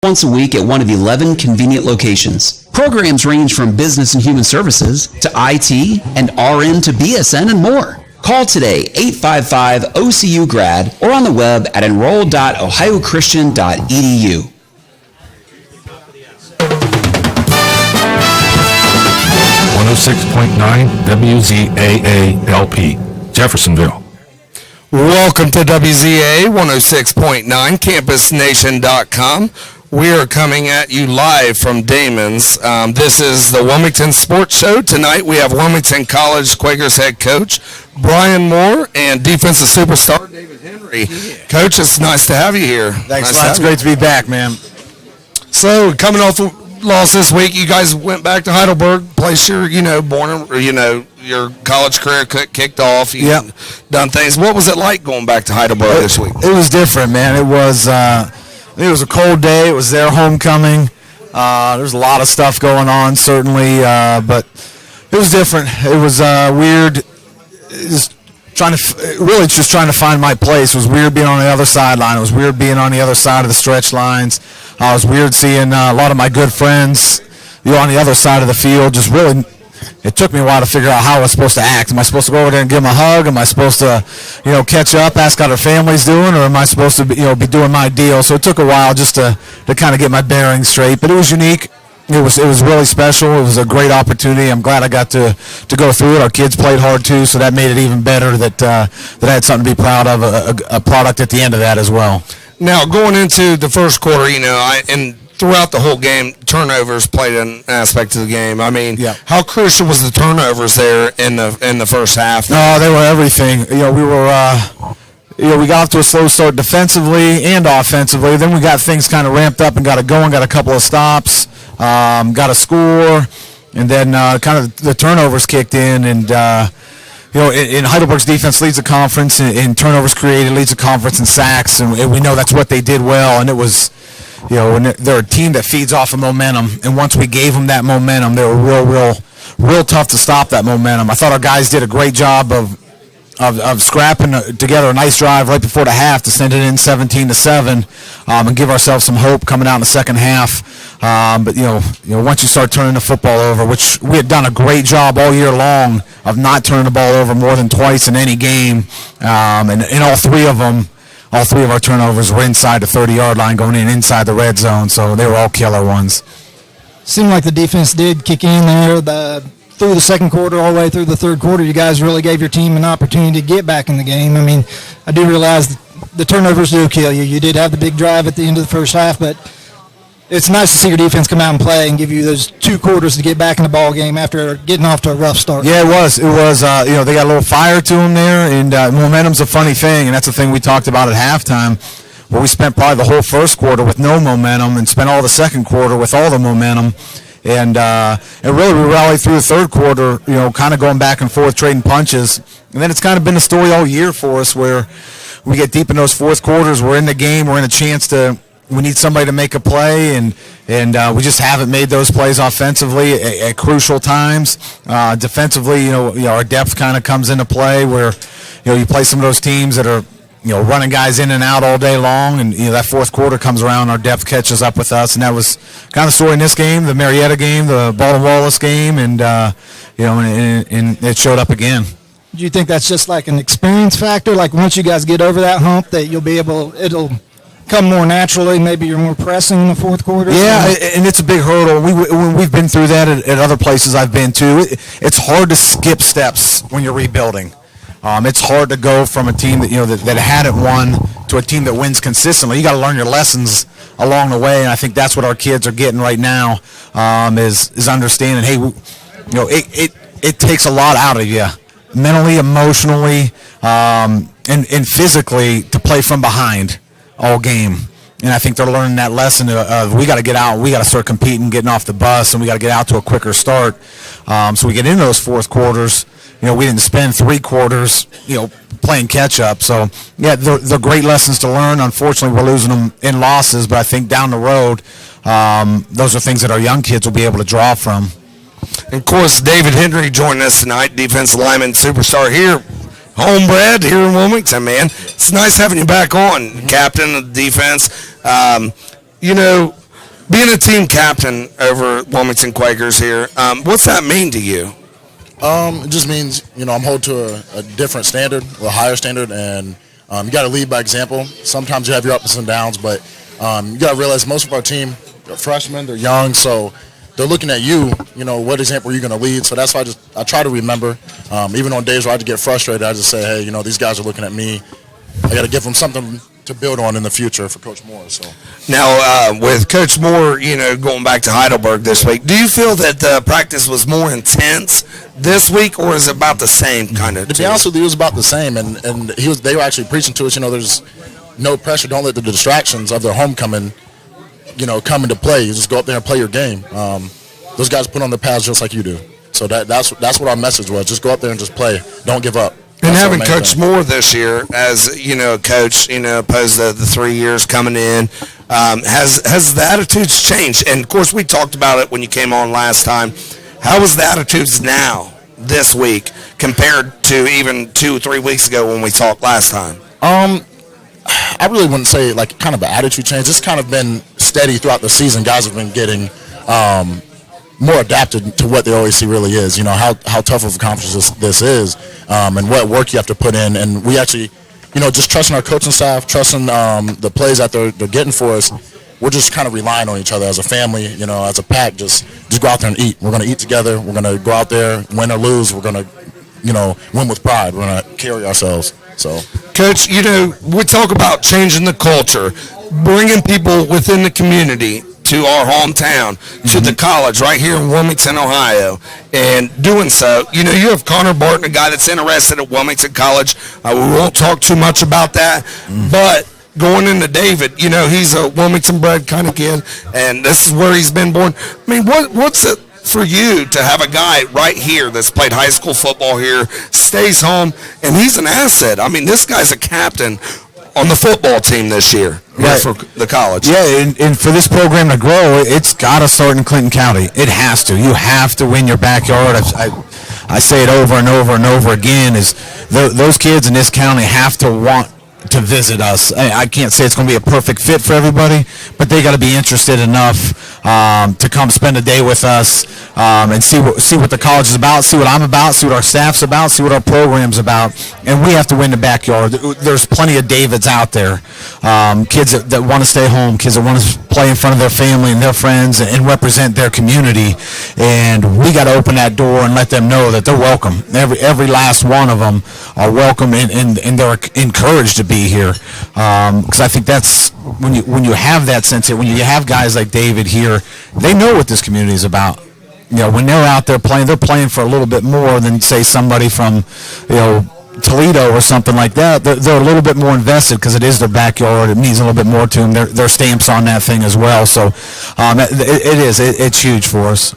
once a week at one of 11 convenient locations. Programs range from business and human services to IT and RN to BSN and more. Call today, 855-OCU-GRAD, or on the web at enroll.ohiochristian.edu. 106.9 WZAA-LP, Jeffersonville. Welcome to WZA 106.9, campusnation.com. We are coming at you live from Damon's. This is the Wilmington Sports Show. Tonight we have Wilmington College Quakers head coach Brian Moore and defensive superstar David Henry. Yeah. Coach, it's nice to have you here. Thanks, nice. It's great to be back, man. So, coming off the loss this week, you guys went back to Heidelberg, place your, your college career kicked off. You've done things. What was it like going back to Heidelberg this week? It was different, man. It was a cold day. It was their homecoming. There's a lot of stuff going on, certainly, but it was different. It was weird. Just trying to find my place. It was weird being on the other sideline. It was weird being on the other side of the stretch lines. It was weird seeing a lot of my good friends, on the other side of the field. Just really, it took me a while to figure out how I was supposed to act. Am I supposed to go over there and give them a hug? Am I supposed to, catch up, ask how their family's doing, or am I supposed to, be doing my deal? So it took a while just to kind of get my bearings straight. But it was unique. It was really special. It was a great opportunity. I'm glad I got to go through it. Our kids played hard too, so that made it even better that I had something to be proud of, a product at the end of that as well. Now, going into the first quarter, and throughout the whole game, turnovers played an aspect of the game. I mean, How crucial was the turnovers there in the first half? No, they were everything. We got off to a slow start defensively and offensively. Then we got things kind of ramped up and got it going, got a couple of stops, got a score, and then kind of the turnovers kicked in. And, in Heidelberg's defense leads the conference in turnovers created, leads the conference in sacks, and we know that's what they did well. And it was, and they're a team that feeds off of momentum. And once we gave them that momentum, they were real tough to stop that momentum. I thought our guys did a great job of scrapping together a nice drive right before the half to send it in 17-7 and give ourselves some hope coming out in the second half. But once you start turning the football over, which we had done a great job all year long of not turning the ball over more than twice in any game, and in all three of our turnovers were inside the 30-yard line going inside the red zone, so they were all killer ones. Seemed like the defense did kick in there through the second quarter all the way through the third quarter. You guys really gave your team an opportunity to get back in the game. I mean, I do realize the turnovers do kill you. You did have the big drive at the end of the first half, but it's nice to see your defense come out and play and give you those 2 quarters to get back in the ball game after getting off to a rough start. Yeah, it was. They got a little fire to them there, and momentum's a funny thing, and that's the thing we talked about at halftime, where we spent probably the whole first quarter with no momentum and spent all the second quarter with all the momentum. And really we rallied through the third quarter, kind of going back and forth, trading punches. And then it's kind of been the story all year for us where we get deep in those fourth quarters, we're in the game, we're in a chance we need somebody to make a play, and we just haven't made those plays offensively at crucial times. Defensively, our depth kind of comes into play where, you play some of those teams that are, running guys in and out all day long, and that fourth quarter comes around, our depth catches up with us, and that was kind of the story in this game, the Marietta game, the Baldwin-Wallace game, and and it showed up again. Do you think that's just like an experience factor? Like once you guys get over that hump, that it'll come more naturally? Maybe you're more pressing in the fourth quarter? Yeah, and it's a big hurdle. We've been through that at other places I've been to. It's hard to skip steps when you're rebuilding. It's hard to go from a team that that hadn't won to a team that wins consistently. You got to learn your lessons along the way, and I think that's what our kids are getting right now. Is understanding. Hey, it takes a lot out of you, mentally, emotionally, and physically to play from behind all game. And I think they're learning that lesson of we got to get out, we got to start competing, getting off the bus, and we got to get out to a quicker start. So we get into those fourth quarters. We didn't spend 3 quarters, playing catch up. So, yeah, they're great lessons to learn. Unfortunately, we're losing them in losses, but I think down the road, those are things that our young kids will be able to draw from. And of course, David Henry joining us tonight, defensive lineman superstar here, homebred here in Wilmington, man. It's nice having you back on, captain of the defense. Being a team captain over at Wilmington Quakers here, what's that mean to you? It just means, I'm held to a different standard, a higher standard, and you got to lead by example. Sometimes you have your ups and downs, but you got to realize most of our team, they're freshmen, they're young, so they're looking at you, what example are you going to lead? So that's why I try to remember, even on days where I just get frustrated, I just say, hey, these guys are looking at me. I got to give them something to build on in the future for Coach Moore. So now, with Coach Moore, going back to Heidelberg this week, do you feel that the practice was more intense this week, or is it about the same kind of? To be honest with you, it was about the same, and they were actually preaching to us. There's no pressure. Don't let the distractions of their homecoming, come into play. You just go up there and play your game. Those guys put on the pads just like you do. So that's what our message was. Just go up there and just play. Don't give up. And having Coach Moore this year as, a coach, opposed to the 3 years coming in, has the attitudes changed? And, of course, we talked about it when you came on last time. How is the attitudes now this week compared to even 2 or 3 weeks ago when we talked last time? I really wouldn't say, kind of an attitude change. It's kind of been steady throughout the season. Guys have been getting more adapted to what the OAC really is, how tough of a conference this is, and what work you have to put in. And we actually, just trusting our coaching staff, trusting the plays that they're getting for us. We're just kind of relying on each other as a family, as a pack, just go out there and eat. We're going to eat together. We're going to go out there, win or lose. We're going to, win with pride. We're going to carry ourselves. So, Coach, we talk about changing the culture, bringing people within the community to our hometown, to the college right here in Wilmington, Ohio, and doing so, you have Connor Barton, a guy that's interested at Wilmington College. We won't talk too much about that, but going into David, he's a Wilmington-bred kind of kid, and this is where he's been born. I mean, what's it for you to have a guy right here that's played high school football here, stays home, and he's an asset? I mean, this guy's a captain on the football team this year, right, for the college. Yeah, and for this program to grow, it's got to start in Clinton County. It has to. You have to win your backyard. I say it over and over and over again, is those kids in this county have to want to visit us. I can't say it's going to be a perfect fit for everybody, but they got to be interested enough to come spend a day with us and see what the college is about, see what I'm about, see what our staff's about, see what our program's about. And we have to win the backyard. There's plenty of Davids out there, kids that want to stay home, kids that want to play in front of their family and their friends and represent their community. And we got to open that door and let them know that they're welcome. Every last one of them are welcome, and they're encouraged to be here, because I think that's when you have that sense here, when you have guys like David here, they know what this community is about. When they're out there playing, they're playing for a little bit more than, say, somebody from Toledo or something like that. They're a little bit more invested because it is their backyard. It means a little bit more to them. Their stamps on that thing as well. So it's huge for us.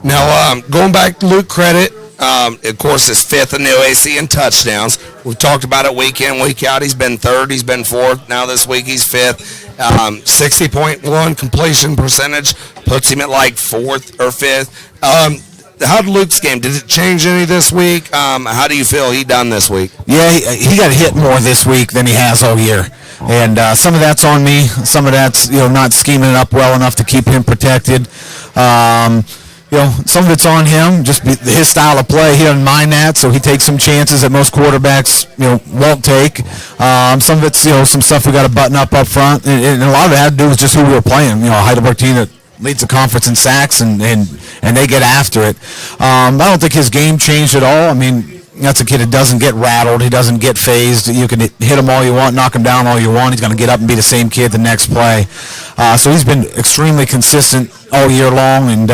Now, going back to Luke Credit, of course, is fifth in the OAC in touchdowns. We've talked about it week in, week out. He's been third. He's been fourth. Now this week he's fifth. 60.1 completion percentage puts him at fourth or fifth. How did Luke's game? Did it change any this week? How do you feel he done this week? Yeah, he got hit more this week than he has all year. And some of that's on me. Some of that's not scheming it up well enough to keep him protected. Some of it's on him, just his style of play. He doesn't mind that, so he takes some chances that most quarterbacks, won't take. Some of it's, some stuff we got to button up front, and a lot of it had to do with just who we were playing. A Heidelberg team that leads the conference in sacks, and they get after it. I don't think his game changed at all. I mean, that's a kid that doesn't get rattled. He doesn't get phased. You can hit him all you want, knock him down all you want. He's going to get up and be the same kid the next play. So he's been extremely consistent all year long. And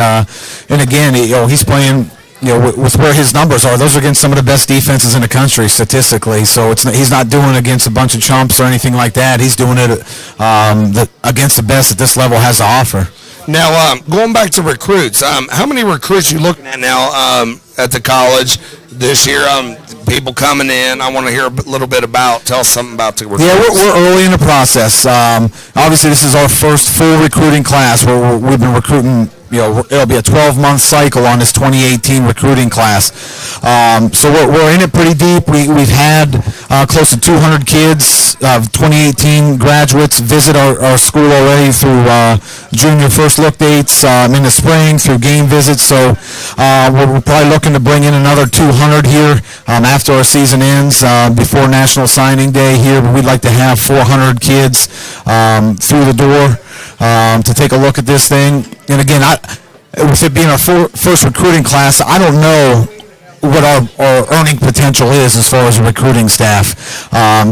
again, he's playing, with where his numbers are. Those are against some of the best defenses in the country statistically. So he's not doing it against a bunch of chumps or anything like that. He's doing it against the best that this level has to offer. Now, going back to recruits, how many recruits you looking at now at the college this year? People coming in. I want to hear a little bit about. Tell us something about the recruits. Yeah, we're early in the process. Obviously, this is our first full recruiting class where we've been recruiting it'll be a 12-month cycle on this 2018 recruiting class. So we're in it pretty deep. We've had close to 200 kids, 2018 graduates, visit our school already through junior first look dates in the spring, through game visits. So we're probably looking to bring in another 200 here after our season ends, before National Signing Day here. But we'd like to have 400 kids through the door to take a look at this thing. And again, with it being our first recruiting class, I don't know what our earning potential is as far as a recruiting staff.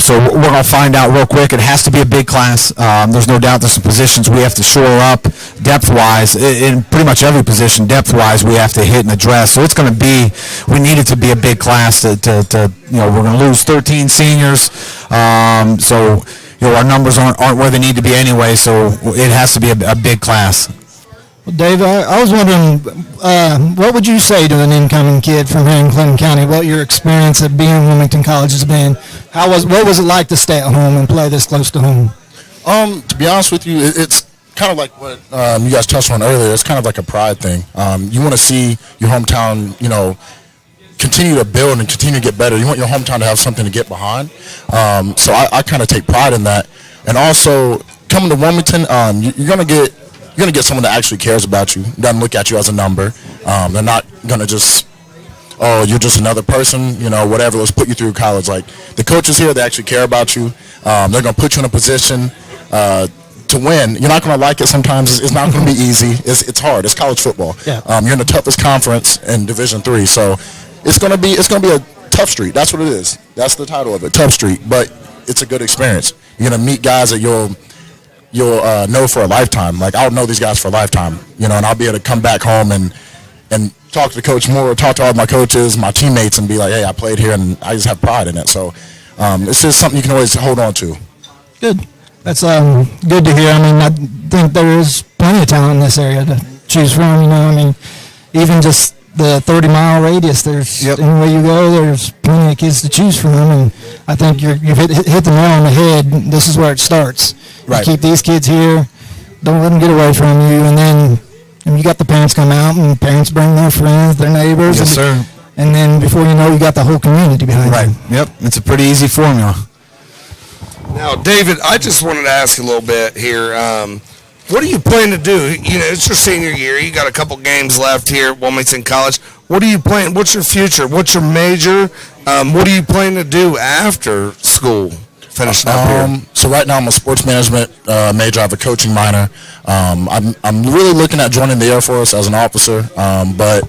So we're going to find out real quick. It has to be a big class. There's no doubt there's some positions we have to shore up depth-wise. In pretty much every position, depth-wise, we have to hit and address. So it's going to be, we need it to be a big class to we're going to lose 13 seniors. So our numbers aren't where they need to be anyway, so it has to be a big class. Well, Dave, I was wondering, what would you say to an incoming kid from here in Clinton County? What your experience at being at Wilmington College has been? What was it like to stay at home and play this close to home? To be honest with you, it's kind of like what you guys touched on earlier. It's kind of like a pride thing. You want to see your hometown, continue to build and continue to get better. You want your hometown to have something to get behind. So I kind of take pride in that. And also, coming to Wilmington, you're gonna get someone that actually cares about you. Doesn't look at you as a number. They're not gonna just, oh, you're just another person. Whatever. Let's put you through college. Like the coaches here, they actually care about you. They're gonna put you in a position to win. You're not gonna like it sometimes. It's not gonna be easy. It's hard. It's college football. Yeah. You're in the toughest conference in Division III. So. It's gonna be a tough street. That's what it is. That's the title of it, tough street. But it's a good experience. You're gonna meet guys that you'll know for a lifetime. Like I'll know these guys for a lifetime. And I'll be able to come back home and talk to Coach Moore, talk to all my coaches, my teammates, and be like, hey, I played here, and I just have pride in it. So it's just something you can always hold on to. Good. That's good to hear. I mean, I think there is plenty of talent in this area to choose from. Even just the 30-mile radius, there's anywhere you go, there's plenty of kids to choose from, and I think you've hit the nail on the head. This is where it starts. Right. You keep these kids here, don't let them get away from you, and then you got the parents come out, and parents bring their friends, their neighbors. Yes, sir. And then before you know, you got the whole community behind you. Right. Yep. It's a pretty easy formula. Now, David, I just wanted to ask you a little bit here. What do you plan to do? It's your senior year. You got a couple games left here at Wilmington College. What are you planning? What's your future? What's your major? What do you plan to do after school? Finishing up here. So right now I'm a sports management major. I have a coaching minor. I'm really looking at joining the Air Force as an officer. But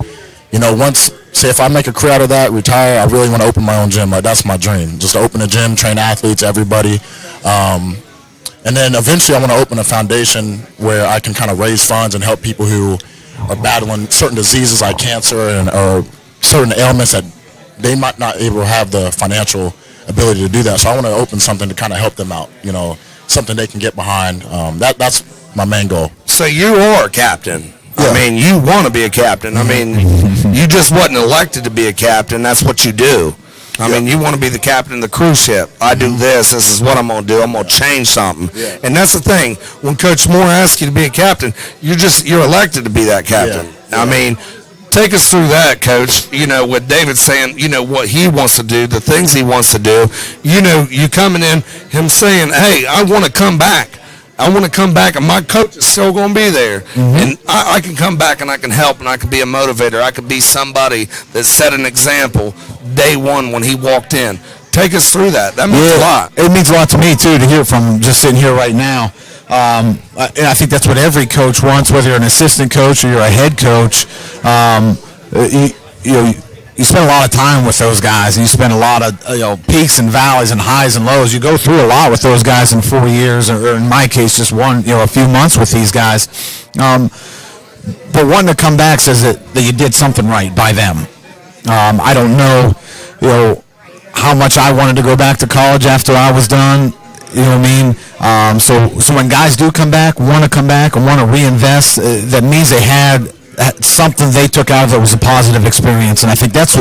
say if I make a career out of that, retire, I really want to open my own gym. Like that's my dream. Just to open a gym, train athletes, everybody. And then eventually I want to open a foundation where I can kind of raise funds and help people who are battling certain diseases like cancer or certain ailments that they might not able to have the financial ability to do that. So I want to open something to kind of help them out, something they can get behind. That's my main goal. So you are a captain. Yeah. I mean, you want to be a captain. I mean, you just wasn't elected to be a captain. That's what you do. I mean, you want to be the captain of the cruise ship. I do this. This is what I'm going to do. I'm going to change something. Yeah. And that's the thing. When Coach Moore asks you to be a captain, you're elected to be that captain. Yeah. I mean, take us through that, Coach. With David saying, what he wants to do, the things he wants to do. You coming in, him saying, hey, I want to come back. I want to come back, and my coach is still going to be there. And I can come back, and I can help, and I can be a motivator. I could be somebody that set an example day one when he walked in. Take us through that. That means a lot. It means a lot to me, too, to hear from just sitting here right now. And I think that's what every coach wants, whether you're an assistant coach or you're a head coach. You spend a lot of time with those guys, and you spend a lot of peaks and valleys and highs and lows. You go through a lot with those guys in 4 years, or in my case, just a few months with these guys. But one to come back says that you did something right by them. I don't know, how much I wanted to go back to college after I was done. You know what I mean? So when guys do come back, want to come back and want to reinvest, that means they had something they took out of it was a positive experience, and I think that's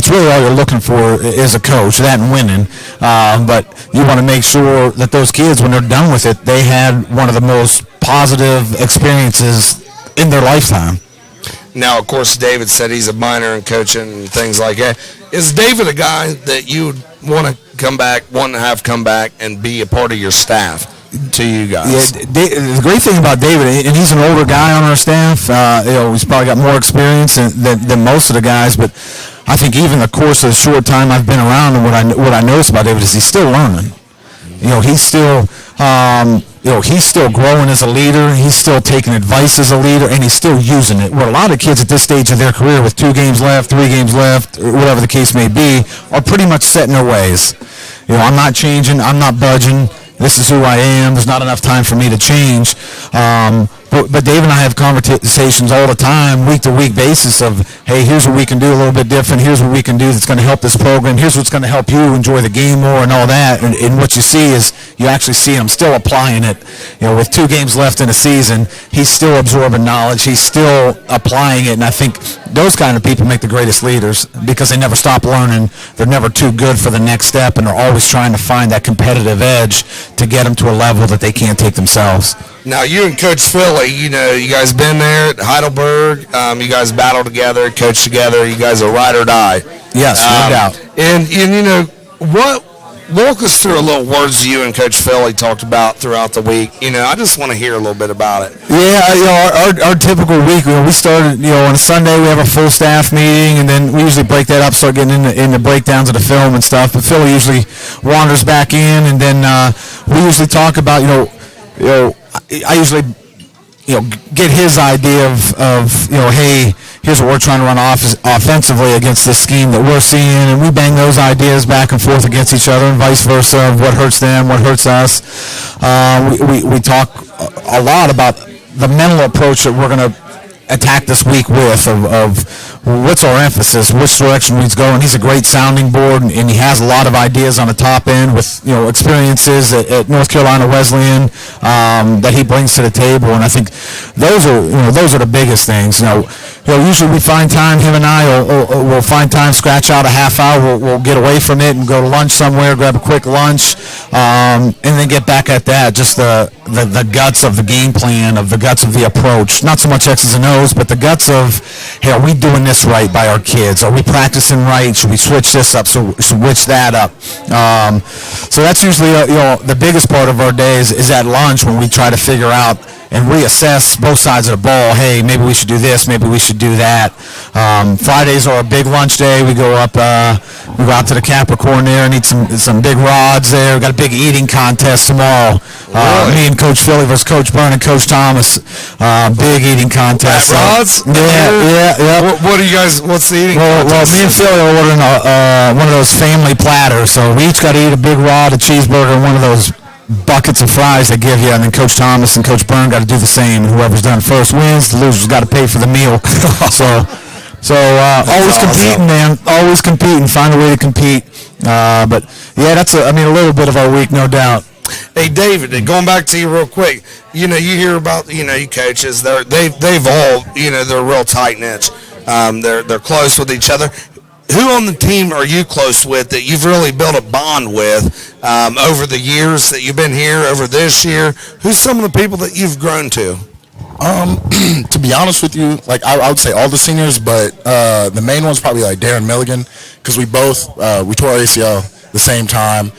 really all you're looking for as a coach, that and winning. But you want to make sure that those kids, when they're done with it, they had one of the most positive experiences in their lifetime. Now, of course, David said he's a minor in coaching and things like that. Is David a guy that you would want to have come back and be a part of your staff to you guys? Yeah, the great thing about David, and he's an older guy on our staff. He's probably got more experience than most of the guys. But I think even the course of the short time I've been around, and what I noticed about David is he's still learning. He's still he's still growing as a leader. He's still taking advice as a leader, and he's still using it. Where a lot of kids at this stage of their career, with 2 games left, 3 games left, or whatever the case may be, are pretty much set in their ways. I'm not changing. I'm not budging. This is who I am. There's not enough time for me to change. But Dave and I have conversations all the time, week-to-week basis of, hey, here's what we can do a little bit different. Here's what we can do that's going to help this program. Here's what's going to help you enjoy the game more and all that. And what you see is you actually see him still applying it. With 2 games left in a season, he's still absorbing knowledge. He's still applying it. And I think those kind of people make the greatest leaders because they never stop learning. They're never too good for the next step, and they're always trying to find that competitive edge to get them to a level that they can't take themselves. Now, you and Coach Philly, you guys been there at Heidelberg. You guys battle together, coach together. You guys are ride or die. Yes, no doubt. And walk us through a little words you and Coach Philly talked about throughout the week. I just want to hear a little bit about it. Yeah, our typical week, we started, on a Sunday we have a full staff meeting, and then we usually break that up, start getting into breakdowns of the film and stuff. But Philly usually wanders back in, and then we usually talk about, I usually, get his idea of hey, here's what we're trying to run offensively against this scheme that we're seeing, and we bang those ideas back and forth against each other, and vice versa, of what hurts them, what hurts us. We talk a lot about the mental approach that we're going to attack this week with of what's our emphasis, which direction we go. And he's a great sounding board, and he has a lot of ideas on the top end with experiences at North Carolina Wesleyan that he brings to the table. And I think those are the biggest things. Usually we find time, him and I will find time, scratch out a half hour, we'll get away from it and go to lunch somewhere, grab a quick lunch, and then get back at that. Just the guts of the game plan, of the guts of the approach. Not so much X's and O's, but the guts of, hey, are we doing this right by our kids? Are we practicing right? Should we switch this up? Switch that up. So that's usually the biggest part of our day is at lunch, when we try to figure out and reassess both sides of the ball. Hey, maybe we should do this. Maybe we should do that. Fridays are a big lunch day. We go out to the Capricorn there and eat some big rods there. We got a big eating contest tomorrow. Really? Me and Coach Philly versus Coach Byrne and Coach Thomas. Big eating contest. Rods? Yeah. What are you guys? What's the eating Well, contest? me and Philly are ordering one of those family platters. So we each got to eat a big rod, a cheeseburger, and one of those buckets of fries they give you, and then Coach Thomas and Coach Byrne got to do the same. And whoever's done first wins. The loser's got to pay for the meal. So always competing, man. Always competing. Find a way to compete. But yeah, that's a little bit of our week, no doubt. Hey, David, going back to you real quick, you hear about, you coaches, they've all, they're real tight-knit. They're close with each other. Who on the team are you close with that you've really built a bond with over the years that you've been here, over this year? Who's some of the people that you've grown to? To be honest with you, I would say all the seniors, but the main one's probably Darren Milligan, because we tore our ACL the same time.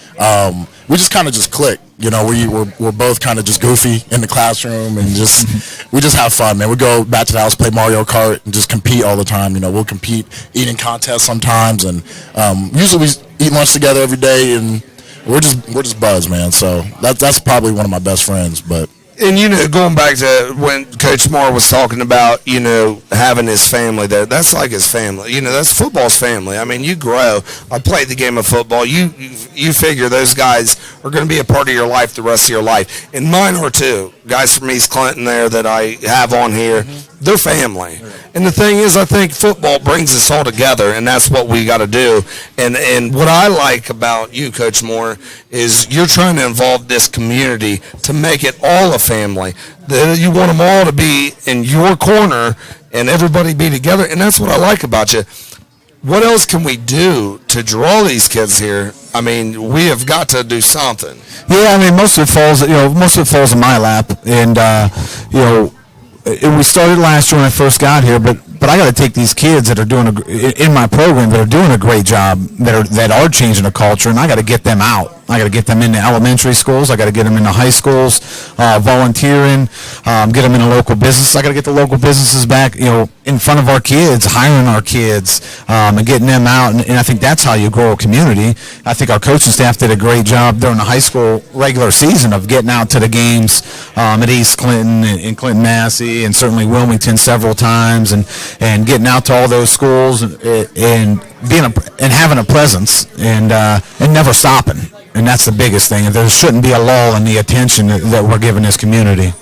We just kind of click. We're both kind of just goofy in the classroom, and we just have fun, man. We go back to the house, play Mario Kart, and just compete all the time. We'll compete, eating contests sometimes, and usually we eat lunch together every day, and we're just buds, man. So that's probably one of my best friends, but. And, going back to when Coach Moore was talking about, having his family there, that's like his family. That's football's family. I mean, you grow. I played the game of football. You figure those guys are going to be a part of your life the rest of your life. And mine are too. Guys from East Clinton there that I have on here, they're family. And the thing is, I think football brings us all together, and that's what we got to do. And what I like about you, Coach Moore, is you're trying to involve this community to make it all a family. You want them all to be in your corner and everybody be together, and that's what I like about you. What else can we do to draw these kids here? I mean, we have got to do something. Yeah, most of it falls in my lap, and we started last year when I first got here, but I got to take these kids that are doing in my program that are doing a great job, that are changing the culture, and I got to get them out. I got to get them into elementary schools. I got to get them into high schools, volunteering, get them into local business. I got to get the local businesses back, in front of our kids, hiring our kids, and getting them out. And I think that's how you grow a community. I think our coaching staff did a great job during the high school regular season of getting out to the games at East Clinton and Clinton Massey, and certainly Wilmington several times, and getting out to all those schools and being and having a presence and never stopping. And that's the biggest thing. There shouldn't be a lull in the attention that we're giving this community.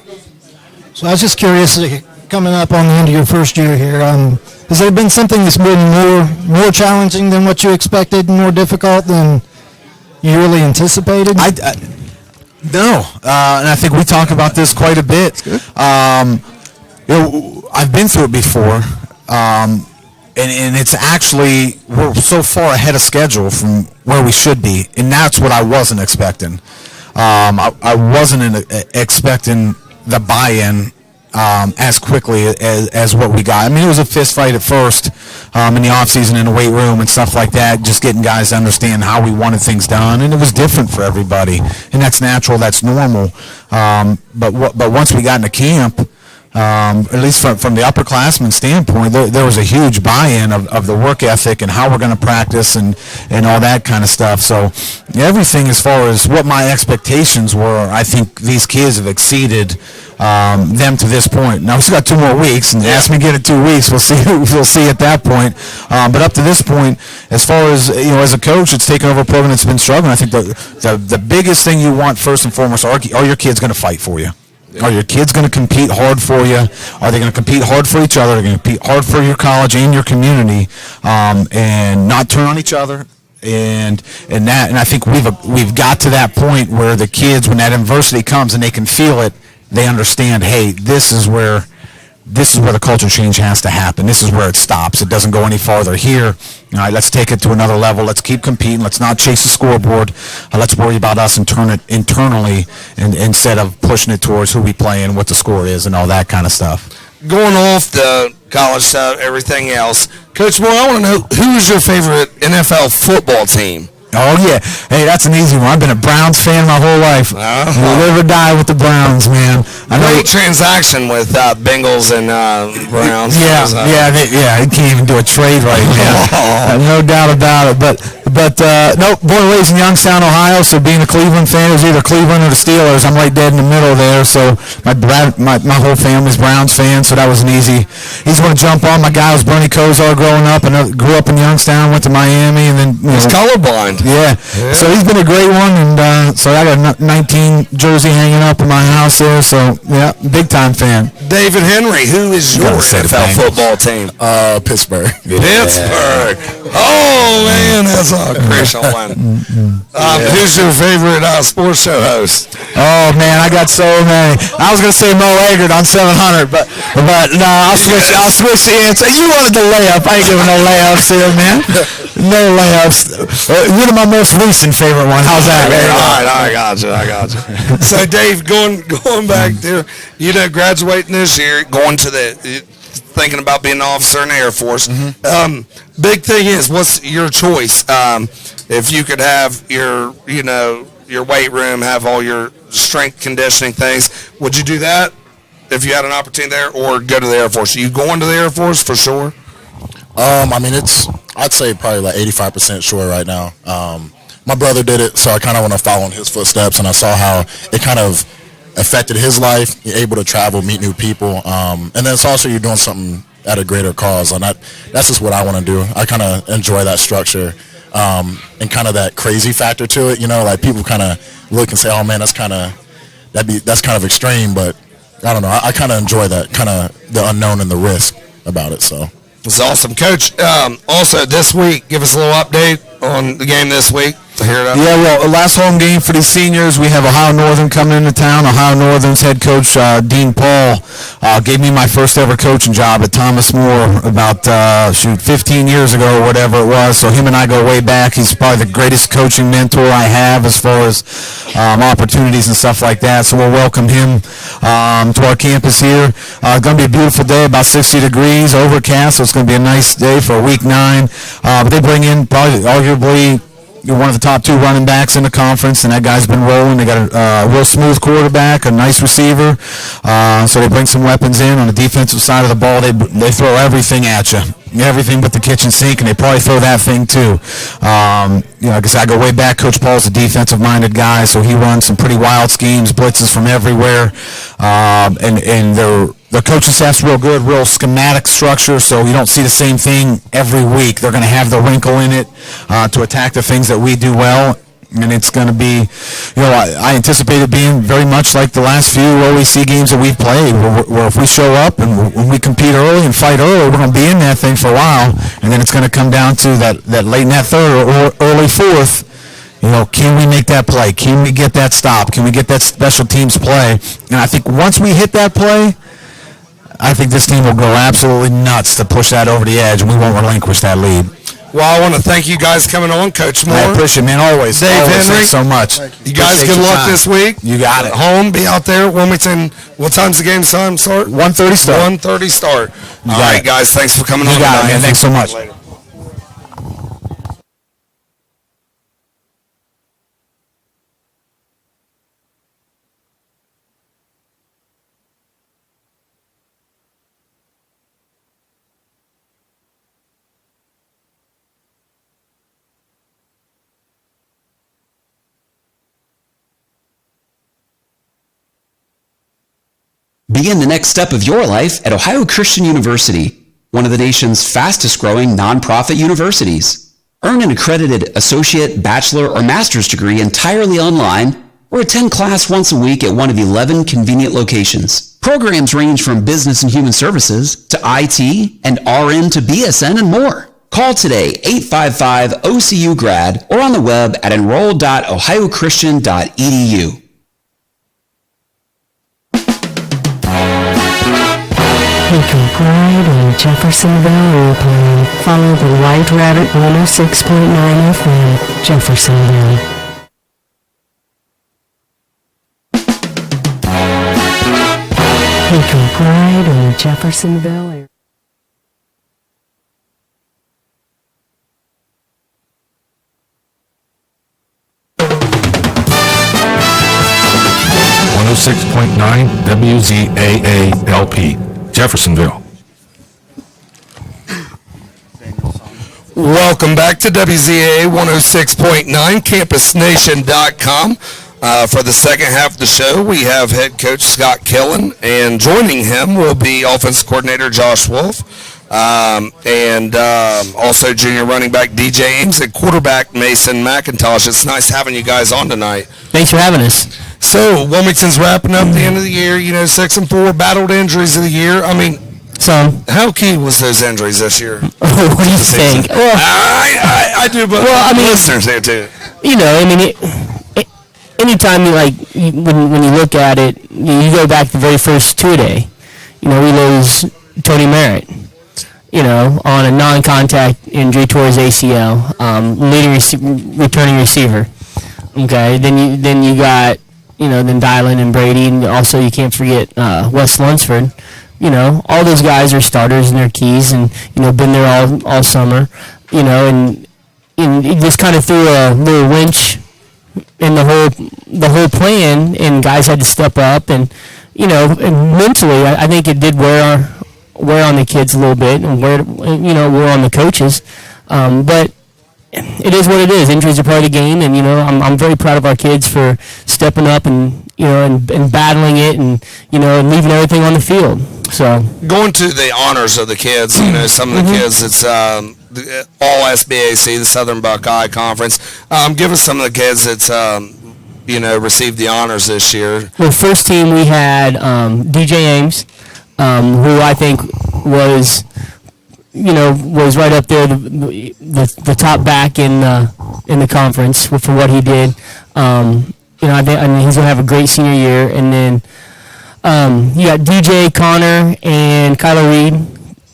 So I was just curious, coming up on the end of your first year here, has there been something that's been more challenging than what you expected, more difficult than you really anticipated? No, and I think we talk about this quite a bit. I've been through it before, and it's actually, we're so far ahead of schedule from where we should be, and that's what I wasn't expecting. I wasn't expecting the buy-in as quickly as what we got. I mean, it was a fist fight at first in the offseason in the weight room and stuff like that, just getting guys to understand how we wanted things done, and it was different for everybody, and that's natural, that's normal. But once we got into camp, at least from the upperclassmen standpoint, there was a huge buy-in of the work ethic and how we're going to practice and all that kind of stuff. So everything as far as what my expectations were, I think these kids have exceeded them to this point. Now, we've still got 2 more weeks, and ask me again in 2 weeks. We'll see at that point. But up to this point, as far as, as a coach, it's taken over a program that's been struggling. I think the biggest thing you want first and foremost are your kids going to fight for you? Are your kids going to compete hard for you? Are they going to compete hard for each other? Are they going to compete hard for your college and your community, and not turn on each other? And I think we've got to that point where the kids, when that adversity comes and they can feel it, they understand, hey, this is where the culture change has to happen. This is where it stops. It doesn't go any farther here. All right, let's take it to another level. Let's keep competing. Let's not chase the scoreboard. Let's worry about us and turn it internally instead of pushing it towards who we play and what the score is and all that kind of stuff. Going off the college stuff, everything else, Coach Moore, I want to know, who is your favorite NFL football team? Oh, yeah. Hey, that's an easy one. I've been a Browns fan my whole life. Live or die with the Browns, man. Great transaction with Bengals and Browns. Yeah, you can't even do a trade right now. No doubt about it. But no, born and raised in Youngstown, Ohio, so being a Cleveland fan, it was either Cleveland or the Steelers. I'm right dead in the middle there, so my whole family's Browns fans, so that was an easy one to jump on. My guy was Bernie Kosar growing up, and grew up in Youngstown, went to Miami, and then... He's colorblind. Yeah, so he's been a great one, and so I got a 19 jersey hanging up in my house there, so yeah, big-time fan. David Henry, who is your NFL football team? Pittsburgh. Pittsburgh. Oh, man, that's a crucial one. Who's your favorite sports show host? Oh, man, I got so many. I was going to say Mo Eggert on 700, but no, I'll switch the answer. You wanted the layup. I ain't giving no layups here, man. No layups. You're my most recent favorite one. How's that? All right, I got you. So, Dave, going back there, graduating this year, going to thinking about being an officer in the Air Force. Mm-hmm. Big thing is, what's your choice? If you could have your weight room, have all your strength conditioning things, would you do that if you had an opportunity there, or go to the Air Force? Are you going to the Air Force for sure? I mean, I'd say probably like 85% sure right now. My brother did it, so I kind of want to follow in his footsteps, and I saw how it kind of affected his life. You're able to travel, meet new people, and then it's also you're doing something at a greater cause, and that's just what I want to do. I kind of enjoy that structure and kind of that crazy factor to it. Like people kind of look and say, "Oh man, that's kind of extreme," but I don't know. I kind of enjoy that kind of the unknown and the risk about it. So. It's awesome, Coach. Also, this week, give us a little update on the game this week. to hear that? Yeah, well, last home game for these seniors, we have Ohio Northern coming into town. Ohio Northern's head coach, Dean Paul, gave me my first ever coaching job at Thomas More about, 15 years ago or whatever it was. So him and I go way back. He's probably the greatest coaching mentor I have as far as opportunities and stuff like that. So we'll welcome him to our campus here. It's going to be a beautiful day, about 60 degrees, overcast, so it's going to be a nice day for week 9. But they bring in probably arguably one of the top 2 running backs in the conference, and that guy's been rolling. They got a real smooth quarterback, a nice receiver. So they bring some weapons in on the defensive side of the ball. They throw everything at you, everything but the kitchen sink, and they probably throw that thing too. Like I said, I go way back. Coach Paul's a defensive-minded guy, so he runs some pretty wild schemes, blitzes from everywhere, and the coaching staff's real good, real schematic structure, so you don't see the same thing every week. They're going to have the wrinkle in it to attack the things that we do well, and it's going to be, I anticipate it being very much like the last few OEC games that we've played, where if we show up and when we compete early and fight early, we're going to be in that thing for a while, and then it's going to come down to that late in that third or early fourth. Can we make that play? Can we get that stop? Can we get that special teams play? And I think once we hit that play, I think this team will go absolutely nuts to push that over the edge, and we won't relinquish that lead. Well, I want to thank you guys coming on, Coach Moore. I appreciate it, man, always. Dave always, Henry. thanks so much. You guys, Appreciate good your luck time. this week. You got it. At home, be out there. Wilmington, what time's the game start? 1:30 start. 1:30 start. All got right, it. guys, thanks for coming on You got it, tonight. man. Thanks so much. Later. Begin the next step of your life at Ohio Christian University, one of the nation's fastest growing nonprofit universities. Earn an accredited associate, bachelor, or master's degree entirely online, or attend class once a week at one of 11 convenient locations. Programs range from business and human services to IT and RN to BSN and more. Call today 855-OCU-GRAD or on the web at enroll.ohiochristian.edu. Take a ride on Jeffersonville Airplane. Follow the White Rabbit 106.9 FM, Jeffersonville. Take a ride on Jeffersonville Airplane. WZAA-LP, Jeffersonville. Welcome back to WZAA 106.9, campusnation.com. For the second half of the show, we have head coach Scott Killen, and joining him will be offensive coordinator Josh Wolf, and also junior running back DJ Ames and quarterback Mason McIntosh. It's nice having you guys on tonight. Thanks for having us. So, Wilmington's wrapping up the end of the year, 6-4, battled injuries of the year. I mean, how key was those injuries this year? What do you think? Well, I do, but listeners there too. Anytime when you look at it, you go back to the very first two-day. We lose Tony Merritt, on a non-contact injury towards ACL, leading returning receiver. Okay, then you got then Dylan and Brady, and also you can't forget Wes Lunsford. All those guys are starters and they're keys, and been there all summer. And it just kind of threw a little wrench in the whole plan, and guys had to step up, and and mentally I think it did wear on the kids a little bit, and wear on the coaches, but it is what it is. Injuries are part of the game, and I'm very proud of our kids for stepping up and and battling it, and and leaving everything on the field. So going to the honors of the kids, some of the kids, it's all SBAC, the Southern Buckeye Conference. Give us some of the kids that's received the honors this year. Well, first team we had DJ Ames, who I think was right up there, the top back in in the conference for what he did. I mean, he's gonna have a great senior year, and then you got DJ, Connor, and Kyler Reed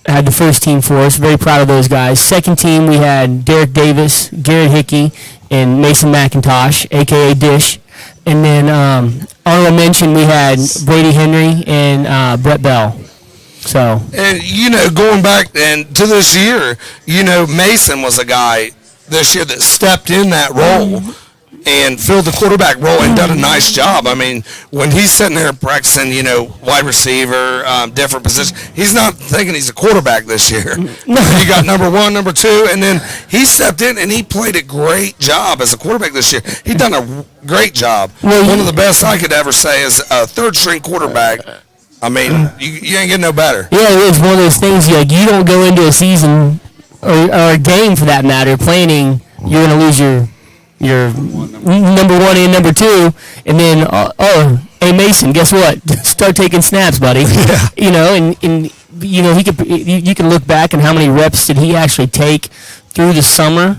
had the first team for us. Very proud of those guys. Second team, we had Derek Davis, Garrett Hickey, and Mason McIntosh, a.k.a. Dish. And then honorable mention, we had Brady Henry and Brett Bell. So. And, going back and to this year, Mason was a guy this year that stepped in that role and filled the quarterback role and done a nice job. I mean, when he's sitting there practicing, wide receiver, different positions, he's not thinking he's a quarterback this year. You got number 1, number 2, and then he stepped in and he played a great job as a quarterback this year. He done a great job. One of the best I could ever say is a third-string quarterback. I mean, you ain't getting no better. Yeah, it's one of those things, you don't go into a season or a game for that matter planning you're going to lose your number 1 and number 2, and then hey Mason, guess what? Start taking snaps, buddy. Yeah. And you can look back and how many reps did he actually take through the summer,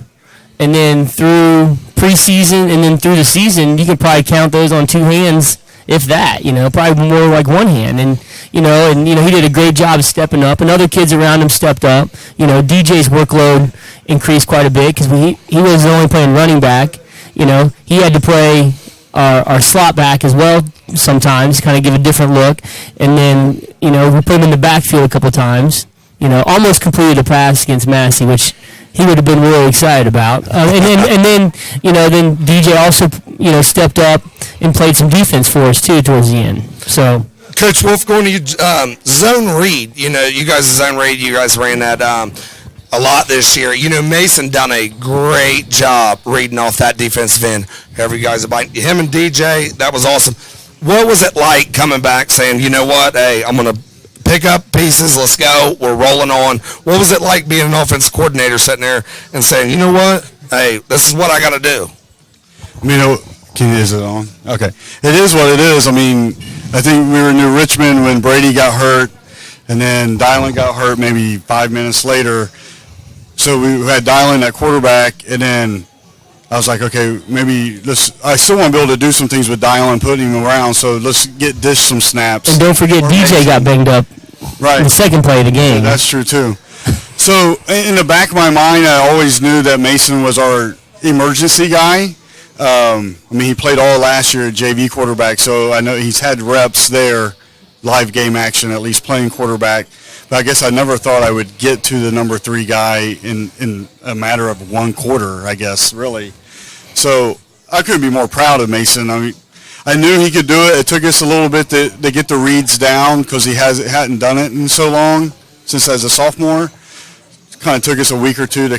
and then through preseason, and then through the season. You could probably count those on 2 hands, if that. Probably more like 1 hand. And he did a great job stepping up, and other kids around him stepped up. DJ's workload increased quite a bit because he was only playing running back. He had to play our slot back as well sometimes, kind of give a different look. And then, we put him in the backfield a couple times. Almost completed a pass against Massey, which he would have been really excited about. And then DJ also, stepped up and played some defense for us too towards the end. So. Coach Wolf, going to you, zone read. You guys zone read. You guys ran that a lot this year. Mason done a great job reading off that defensive end. However you guys about him and DJ, that was awesome. What was it like coming back saying, you know what, hey, I'm going to pick up pieces, let's go, we're rolling on. What was it like being an offense coordinator sitting there and saying, you know what, hey, this is what I got to do? Is it on? Okay. It is what it is. I mean, I think we were in New Richmond when Brady got hurt, and then Dylan got hurt maybe 5 minutes later. So we had Dylan at quarterback, and then I was like, okay, maybe I still want to be able to do some things with Dylan, putting him around, so let's get Dish some snaps. And don't forget, DJ got banged up in the second play of the game. Yeah, that's true, too. So in the back of my mind, I always knew that Mason was our emergency guy. He played all last year at JV quarterback, so I know he's had reps there, live game action, at least playing quarterback. But I guess I never thought I would get to the number 3 guy in a matter of 1 quarter, I guess, really. So I couldn't be more proud of Mason. I mean, I knew he could do it. It took us a little bit to get the reads down because he hadn't done it in so long since as a sophomore. Kind of took us a week or two to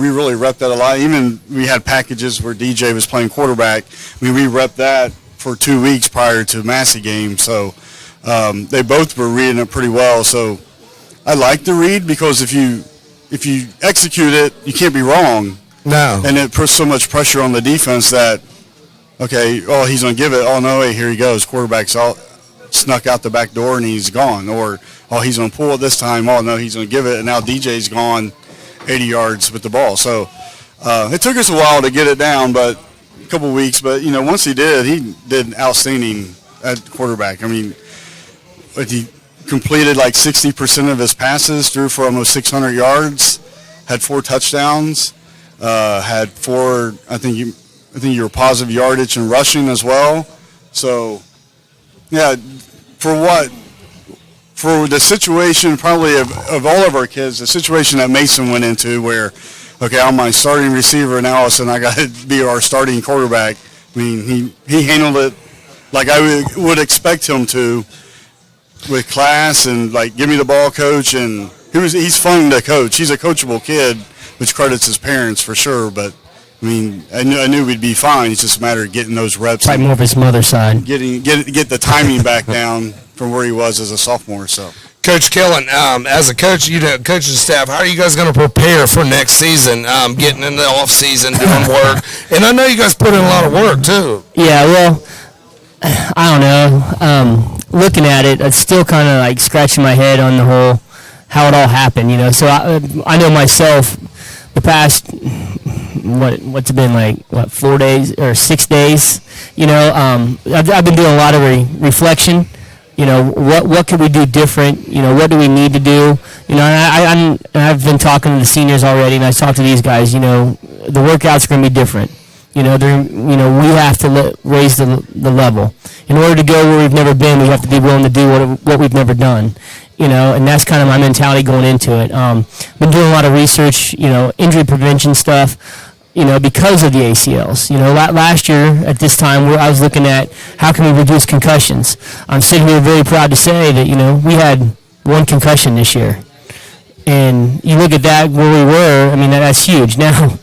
we really repped that a lot. Even we had packages where DJ was playing quarterback. We repped that for 2 weeks prior to Massey game. So they both were reading it pretty well. So I like the read because if you execute it, you can't be wrong. No. And it puts so much pressure on the defense that, okay, he's going to give it. Oh, no, hey, here he goes. Quarterback's snuck out the back door and he's gone. Or, he's going to pull it this time. Oh, no, he's going to give it. And now DJ's gone 80 yards with the ball. So it took us a while to get it down, but a couple weeks. But, once he did outstanding at quarterback. I mean, he completed like 60% of his passes, threw for almost 600 yards, had 4 touchdowns, had 4, I think you were positive yardage and rushing as well. So, yeah, for the situation probably of all of our kids, the situation that Mason went into where, okay, I'm my starting receiver now, all of a sudden I got to be our starting quarterback. I mean, he handled it like I would expect him to, with class and like, give me the ball, coach. And he's fun to coach. He's a coachable kid, which credits his parents for sure. But I mean, I knew we'd be fine. It's just a matter of getting those reps. Probably more of his mother's side. Get the timing back down from where he was as a sophomore. So, Coach Killen, as a coach, coaching staff, how are you guys going to prepare for next season? Getting in the off season, doing work, and I know you guys put in a lot of work too. Yeah, well, I don't know. Looking at it, it's still kind of like scratching my head on the whole how it all happened. So I know myself. the past what's it been like 4 days or 6 days, I've been doing a lot of reflection. What could we do different? What do we need to do? I've been talking to the seniors already, and I talked to these guys. The workouts are going to be different. We have to raise the level. In order to go where we've never been, we have to be willing to do what we've never done. And that's kind of my mentality going into it. Been doing a lot of research, injury prevention stuff, because of the ACLs. Last year at this time, I was looking at how can we reduce concussions. I'm sitting here very proud to say that, we had 1 concussion this year. And you look at that, where we were, that's huge. Now,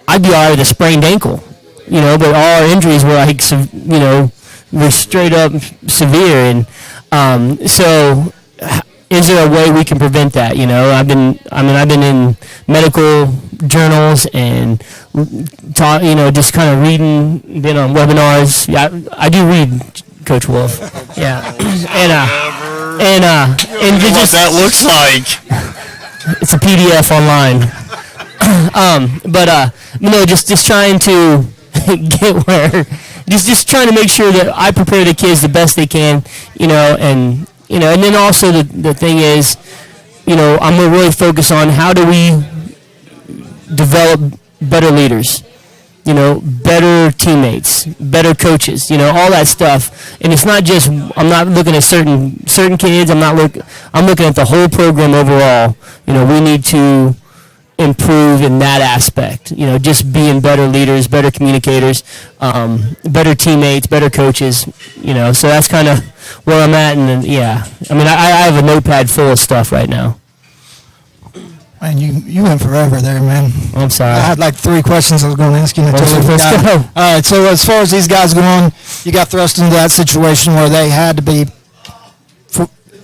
I'd be all right with a sprained ankle, but all our injuries were like, were straight up severe. And so is there a way we can prevent that? I've been in medical journals and taught, just kind of reading, been on webinars. Yeah, I do read, Coach Wolf. Yeah. And What that looks like. it's a PDF online. Just trying to get where, just trying to make sure that I prepare the kids the best they can, and then also the thing is, I'm gonna really focus on how do we develop better leaders, better teammates, better coaches, all that stuff. And it's not just, I'm not looking at certain kids. I'm looking at the whole program overall. We need to improve in that aspect, just being better leaders, better communicators, better teammates, better coaches, so that's kind of where I'm at. And I have a notepad full of stuff right now. Man, you went forever there, man. I'm sorry. I had like 3 questions I was going to ask you. And I totally Let's forgot. go. All right, so as far as these guys going, you got thrust into that situation where they had to be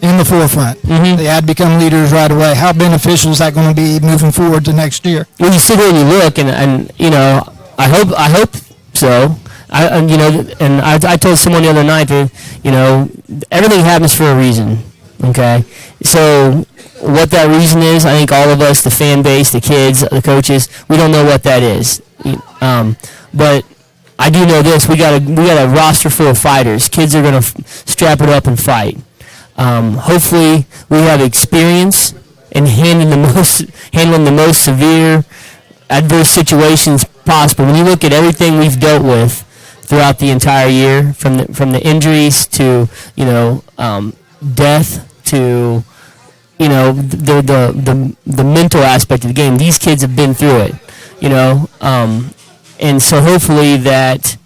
in the forefront. Mm-hmm. They had to become leaders right away. How beneficial is that going to be moving forward to next year? When you sit here and you look, and I hope so. I told someone the other night that everything happens for a reason. Okay, so what that reason is, I think all of us, the fan base, the kids, the coaches, we don't know what that is. But I do know this: we got a roster full of fighters. Kids are going to strap it up and fight. Hopefully, we have experience in handling the most severe adverse situations possible. When you look at everything we've dealt with throughout the entire year, from the injuries to death to the mental aspect of the game, these kids have been through it. And so hopefully that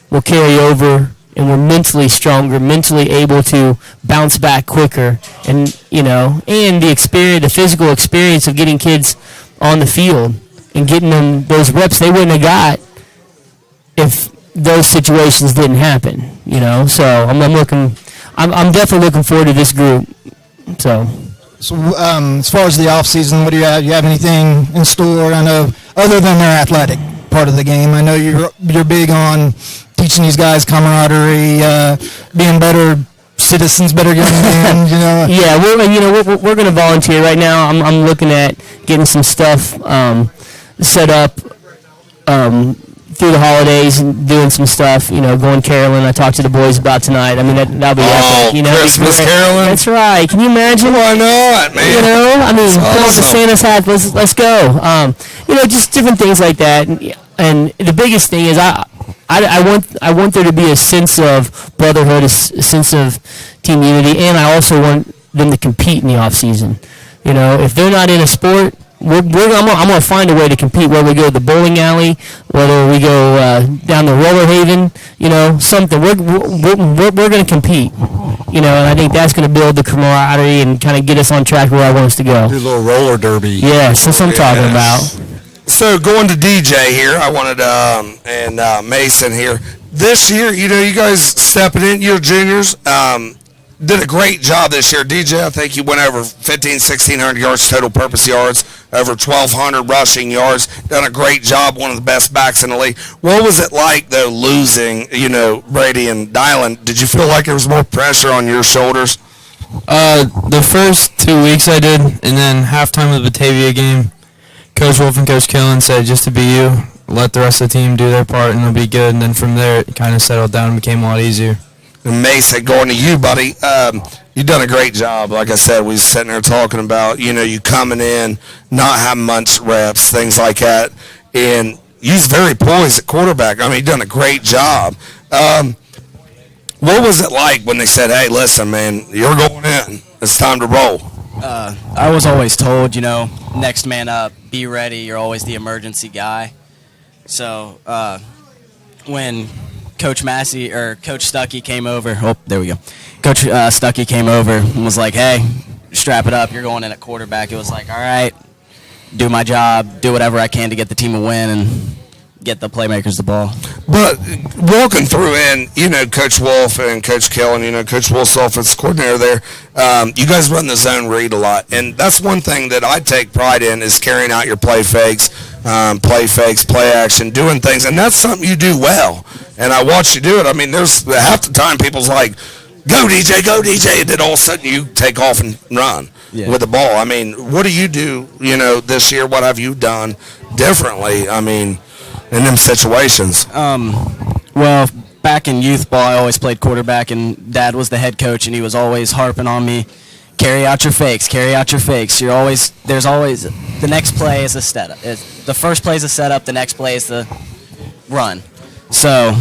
will carry over, and we're mentally stronger, mentally able to bounce back quicker, and and the physical experience of getting kids on the field and getting them those reps they wouldn't have got if those situations didn't happen. So I'm definitely looking forward to this group. So as far as the off season, what do you have? You have anything in store? I know other than their athletic part of the game. I know you're big on teaching these guys camaraderie, being better citizens, better young men. Yeah, we're going to volunteer right now. I'm looking at getting some stuff set up through the holidays and doing some stuff. Going caroling. I talked to the boys about tonight. That'll be epic. Christmas caroling. That's right. Can you imagine? Why not, man? Put on the awesome. Santa's hat. Let's go. Just different things like that. And the biggest thing is I want there to be a sense of brotherhood, a sense of team unity, and I also want them to compete in the off season. If they're not in a sport, I'm going to find a way to compete. Whether we go to the bowling alley, whether we go down the roller haven, something. We're going to compete. And I think that's going to build the camaraderie and kind of get us on track where I want us to go. Do a little roller derby. Yes, that's what I'm talking about. So going to DJ here, I wanted and Mason here. This year, you guys stepping in, you're juniors, did a great job this year. DJ, I think you went over 1,600 yards total purpose yards, over 1,200 rushing yards. Done a great job, one of the best backs in the league. What was it like, though, losing, Brady and Dylan? Did you feel like there was more pressure on your shoulders? The first 2 weeks I did, and then halftime of the Batavia game, Coach Wolf and Coach Killen said just to be you, let the rest of the team do their part, and it'll be good. And then from there, it kind of settled down and became a lot easier. And Mason, going to you, buddy. You've done a great job. Like I said, we was sitting there talking about, you coming in, not having much reps, things like that. And you're very poised at quarterback. I mean, you've done a great job. What was it like when they said, hey, listen, man, you're going in. It's time to roll? I was always told, next man up, be ready. You're always the emergency guy. So when Coach Massey or Coach Stuckey came over, Coach Stuckey came over and was like, hey, strap it up. You're going in at quarterback. It was like, all right, do my job, do whatever I can to get the team a win and get the playmakers the ball. But walking through in, Coach Wolf and Coach Killen, Coach Wolf's offensive coordinator there, you guys run the zone read a lot. And that's one thing that I take pride in is carrying out your play fakes, play action, doing things. And that's something you do well. And I watch you do it. I mean, there's half the time people's like, go DJ, and then all of a sudden you take off and run with the ball. I mean, what do you do, this year? What have you done differently? I mean, in them situations? Well, back in youth ball, I always played quarterback, and Dad was the head coach, and he was always harping on me, carry out your fakes. There's always, the next play is a setup. The first play is a setup, the next play is the run. So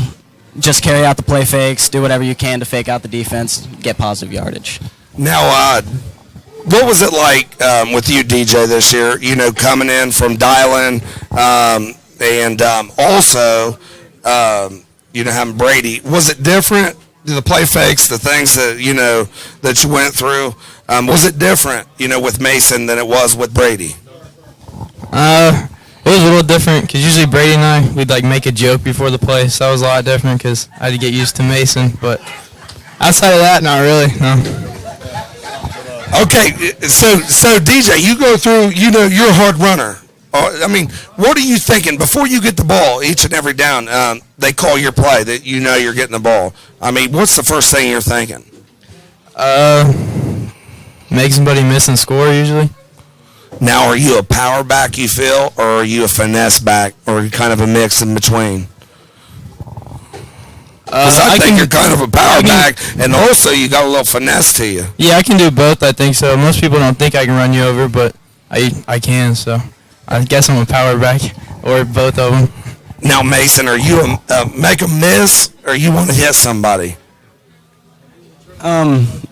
just carry out the play fakes, do whatever you can to fake out the defense, get positive yardage. Now, what was it like with you, DJ, this year, coming in from dialing, and also, having Brady? Was it different? The play fakes, the things that, that you went through, was it different, with Mason than it was with Brady? It was a little different because usually Brady and I, we'd make a joke before the play, so that was a lot different because I had to get used to Mason. But outside of that, not really, no. Okay, so DJ, you go through, you're a hard runner. I mean, what are you thinking before you get the ball each and every down? They call your play that you're getting the ball. I mean, what's the first thing you're thinking? Make somebody miss and score usually. Now, are you a power back, you feel, or are you a finesse back, or kind of a mix in between? Because I think you're kind of a power back, and also you got a little finesse to you. Yeah, I can do both, I think so. Most people don't think I can run you over, but I can, so I guess I'm a power back, or both of them. Now, Mason, are you make a miss, or you want to hit somebody?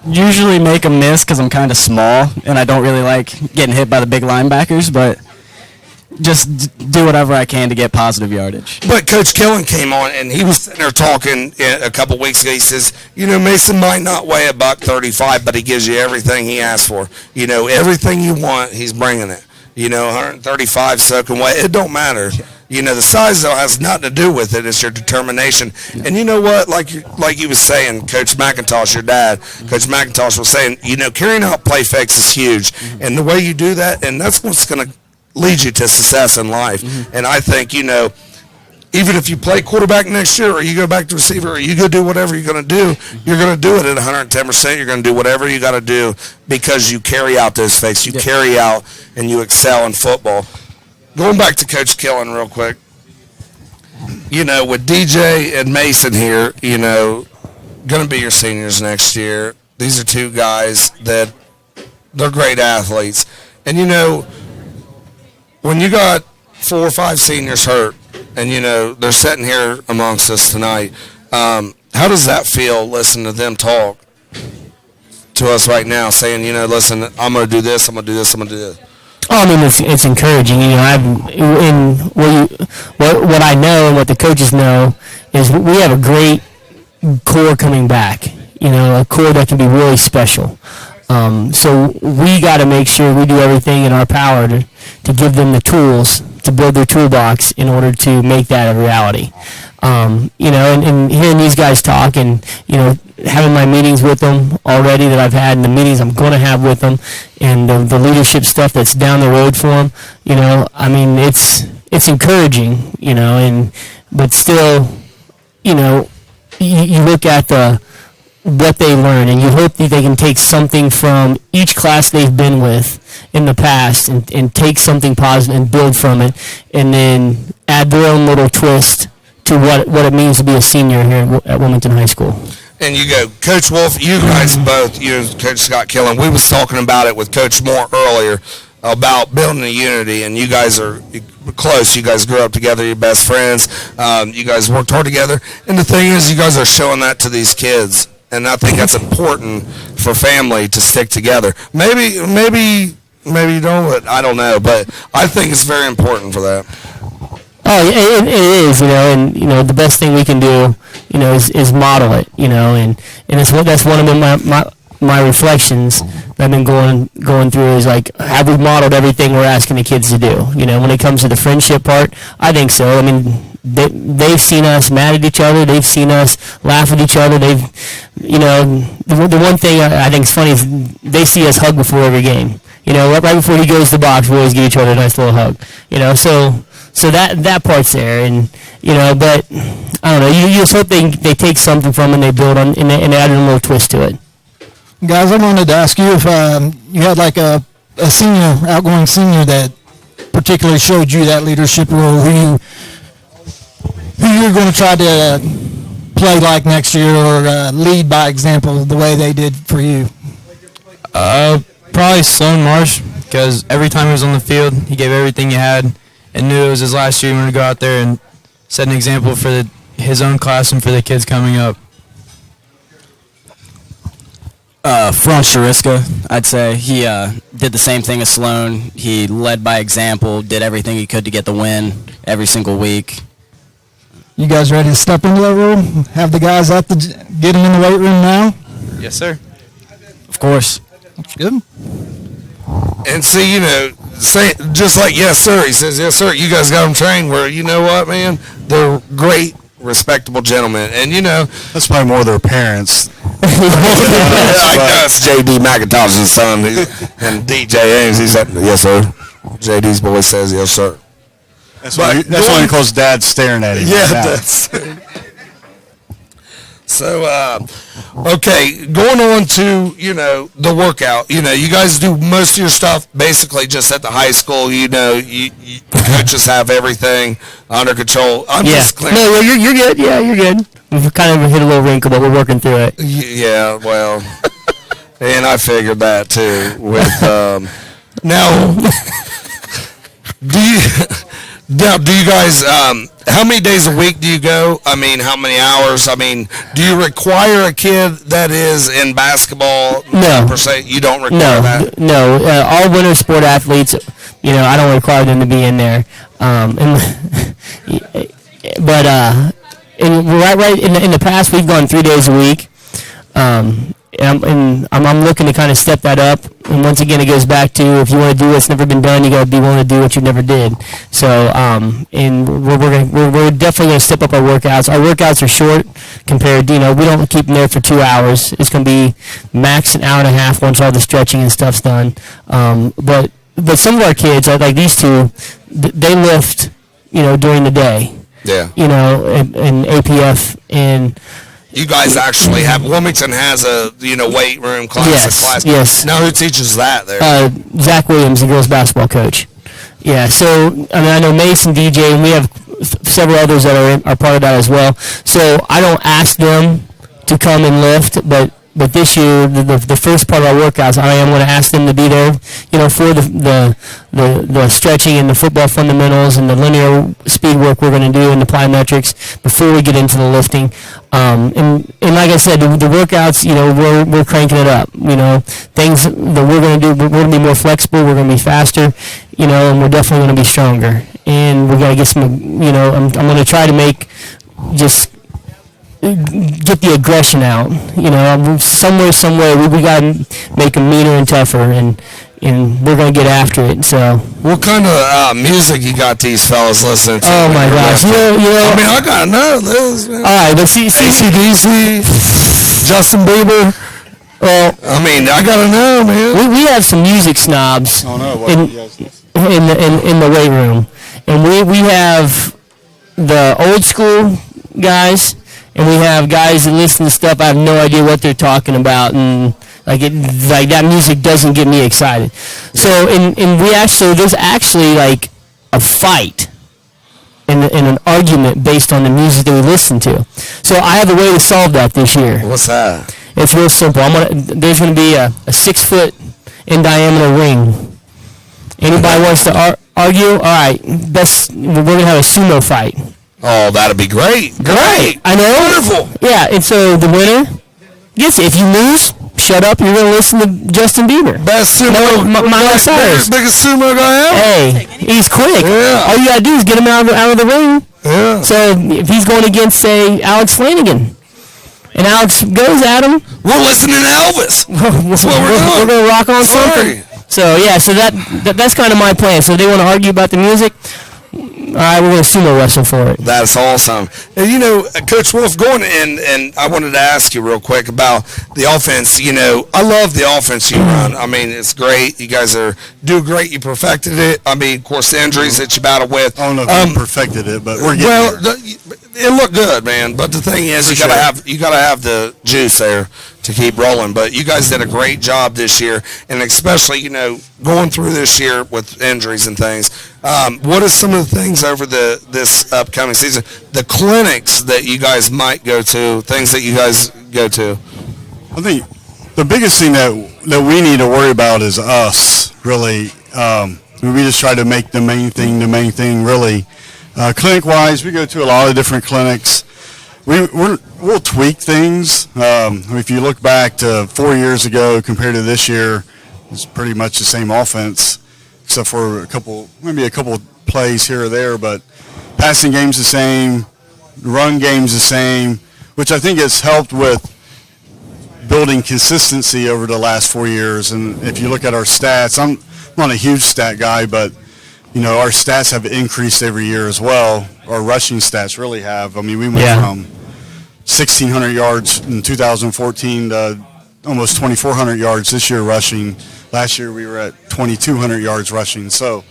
Usually make a miss because I'm kind of small, and I don't really like getting hit by the big linebackers, but just do whatever I can to get positive yardage. But Coach Killen came on, and he was sitting there talking a couple weeks ago. He says, Mason might not weigh $135, but he gives you everything he asks for. Everything you want, he's bringing it. 135 soaking wet. It don't matter. The size though has nothing to do with it. It's your determination. And you know what? Like you was saying, Coach McIntosh, your dad, Coach McIntosh was saying, carrying out play fakes is huge. And the way you do that, and that's what's going to lead you to success in life. And I think, even if you play quarterback next year, or you go back to receiver, or you go do whatever you're going to do, you're going to do it at 110%. You're going to do whatever you got to do because you carry out those fakes. You carry out and you excel in football. Going back to Coach Killen real quick, with DJ and Mason here, going to be your seniors next year. These are two guys that they're great athletes. And, when you got 4 or 5 seniors hurt, and, they're sitting here amongst us tonight, how does that feel, listening to them talk to us right now, saying, listen, I'm going to do this, I'm going to do this, I'm going to do this? Oh, I mean, it's encouraging. What I know and what the coaches know is we have a great core coming back. A core that can be really special. So we got to make sure we do everything in our power to give them the tools to build their toolbox in order to make that a reality. And hearing these guys talk and, having my meetings with them already that I've had and the meetings I'm going to have with them and the leadership stuff that's down the road for them, it's encouraging, but still, you look at what they learn, and you hope that they can take something from each class they've been with in the past and take something positive and build from it, and then add their own little twist to what it means to be a senior here at Wilmington High School. And you go, Coach Wolf, you guys both, you and Coach Scott Killen, we was talking about it with Coach Moore earlier about building a unity, and you guys are close. You guys grew up together, you're best friends. You guys worked hard together. And the thing is, you guys are showing that to these kids. And I think that's important for family to stick together. Maybe you don't, but I don't know. But I think it's very important for that. Oh, it is, and the best thing we can do, is model it, and that's one of my reflections that I've been going through is like, have we modeled everything we're asking the kids to do? When it comes to the friendship part, I think so. I mean, they've seen us mad at each other. They've seen us laugh at each other. They've, the one thing I think is funny is they see us hug before every game. Right before he goes to the box, we always give each other a nice little hug. So that part's there, and but I don't know. You just hope they take something from it and they build on and they add a little twist to it. Guys, I wanted to ask you if you had like a outgoing senior that particularly showed you that leadership role, who you're going to try to play like next year or lead by example the way they did for you. Probably Sloan Marsh, because every time he was on the field, he gave everything he had. And knew it was his last year. He wanted to go out there and set an example for his own class and for the kids coming up. Franz Shariska, I'd say. He did the same thing as Sloan. He led by example, did everything he could to get the win every single week. You guys ready to step into that role? Have the guys getting in the weight room now? Yes, sir. Of course. That's good. And see, say just like yes sir, he says yes sir. You guys got them trained where you know what, man, they're great, respectable gentlemen, and that's probably more their parents. I know it's J.D. McIntosh's son and DJ Ames. He's like, yes sir. J.D.'s boy says yes sir. That's why Coach Dad's staring at him. Yeah, right now. that's. So, okay, going on to, the workout. You guys do most of your stuff basically just at the high school. You coaches have everything under control. I'm just clear. No, you're good. Yeah, you're good. We've kind of hit a little wrinkle, but we're working through it. Yeah, well, and I figured that too. With now, do you guys? How many days a week do you go? I mean, how many hours? I mean, do you require a kid that is in basketball? No. Per se, you don't require that? No. All winter sport athletes, I don't require them to be in there. But right in the past, we've gone 3 days a week. And I'm looking to kind of step that up. And once again, it goes back to if you want to do what's never been done, you got to be willing to do what you never did. So, and we're definitely going to step up our workouts. Our workouts are short compared. We don't keep them there for 2 hours. It's going to be max an hour and a half once all the stretching and stuff's done. But some of our kids, like these two, they lift, during the day. Yeah. In APF and. You guys actually have, Wilmington has a, weight room class. Yes. Now who teaches that there? Zach Williams, the girls basketball coach. Yeah, so, I know Mason, DJ, and we have several others that are part of that as well. So I don't ask them to come and lift, but this year, the first part of our workouts, I am going to ask them to be there, for the stretching and the football fundamentals and the linear speed work we're going to do and the plyometrics before we get into the lifting. And like I said, the workouts, we're cranking it up. Things that we're going to do, we're going to be more flexible, we're going to be faster, and we're definitely going to be stronger. And we got to get some, I'm going to try to get the aggression out. Somewhere we got to make them meaner and tougher, and we're going to get after it. So, what kind of music you got these fellas listening to? Oh my gosh! I mean, I gotta know this. Man. All right, let's see. AC/DC, Justin Bieber. Well, I mean, I gotta know, man. We have some music snobs in the weight room, and we have the old school guys. And we have guys that listen to stuff I have no idea what they're talking about, and Like that music doesn't get me excited. So there's actually like a fight and an argument based on the music that we listen to. So I have a way to solve that this year. What's that? It's real simple. There's going to be a 6 foot in diameter ring. Anybody wants to argue? All right, we're going to have a sumo fight. Oh, that'd be great. Great. I know. Wonderful. Yeah, and so the winner gets it. If you lose, shut up. You're going to listen to Justin Bieber. Best sumo. Biggest sumo guy ever. Hey, he's quick. Yeah. All you got to do is get him out of the ring. Yeah. So if he's going against, say, Alex Flanagan, and Alex goes at him, we're listening to Elvis. That's what we're going to rock on something. So yeah, so that's kind of my plan. So they want to argue about the music. All right, we're going to sumo wrestle for it. That's awesome. And, you know, Coach Wolf, going in, and I wanted to ask you real quick about the offense. You know, I love the offense you run. I mean, it's great. You guys do great. You perfected it. I mean, of course, the injuries that you battle with. I don't know if we perfected it, but we're getting there. It looked good, man. But the thing is, you gotta have the juice there to keep rolling. But you guys did a great job this year, and especially, you know, going through this year with injuries and things. What are some of the things over this upcoming season? The clinics that you guys might go to, things that you guys go to. I think the biggest thing that we need to worry about is us, really. We just try to make the main thing really. Clinic-wise, we go to a lot of different clinics. We'll tweak things. If you look back to 4 years ago compared to this year, it's pretty much the same offense, except for maybe a couple plays here or there. But passing game's the same, run game's the same, which I think has helped with building consistency over the last 4 years. And if you look at our stats, I'm not a huge stat guy, but you know, our stats have increased every year as well. Our rushing stats really have. I mean, we went from 1,600 yards in 2014 to almost 2,400 yards this year rushing. Last year we were at 2,200 yards rushing. So